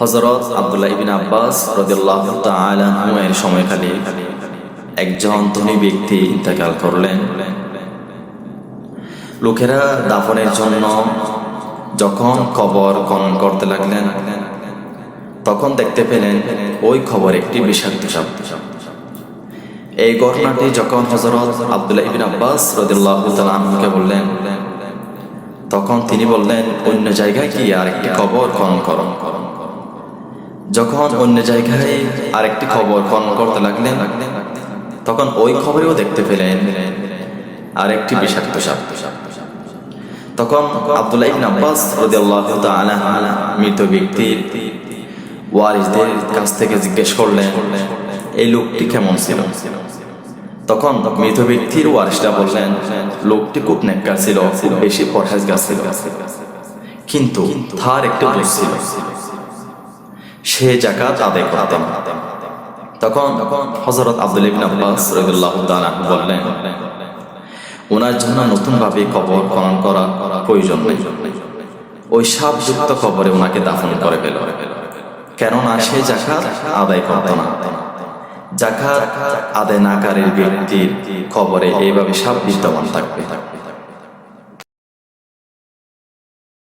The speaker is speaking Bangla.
হযরত আব্দুল্লাহ ইবনে আব্বাস রাদিয়াল্লাহু তাআলা আনহু এর সময়কালে একজন ধনী ব্যক্তি ইন্তেকাল করলেন। লোকেরা দাফনের জন্য যখন কবর খনন করতে লাগলেন, তখন দেখতে পেলেন ওই কবর একটি বিষাক্ত সাপ। এই ঘটনাটি যখন হযরত আব্দুল্লাহ ইবনে আব্বাস রাদিয়াল্লাহু তাআলা আনহুকে বললেন, তখন তিনি বললেন, অন্য জায়গায় কি আরেকটি কবর খনন করো। যখন অন্য জায়গায় আরেকটি কবর খনন করতে লাগলেন, তখন ওই খবরেও দেখতে পেলেন আরেকটি বিষাক্ত সাপ। তখন আব্দুল্লাহ ইবনে আব্বাস রাদিয়াল্লাহু তাআলা মৃত ব্যক্তির ওয়ারিসদের কাছ থেকে জিজ্ঞেস করলেন, এই লোকটি কেমন ছিল? তখন মৃত ব্যক্তির ওয়ারিসরা বললেন, লোকটি খুব নেককার ছিল, খুব বেশি পরহেজগার ছিল, কিন্তু তার একটা দোষ ছিল, সে যাকাত আদায় করতেন। তখন হযরত আব্দুল্লাহ ইবনে আব্বাস রাদিয়াল্লাহু তাআলা বললেন, ওনার জন্য নতুন ভাবে কবর খনন করা প্রয়োজন নেই, ওই সাপযুক্ত কবরে ওনাকে দাফন করে ফেল, কেননা সে যাকাত আদায় করত না। যাকাত আদায় নাকারীর ব্যক্তির কবরে এইভাবে সাপ বিদ্যমান থাকবে।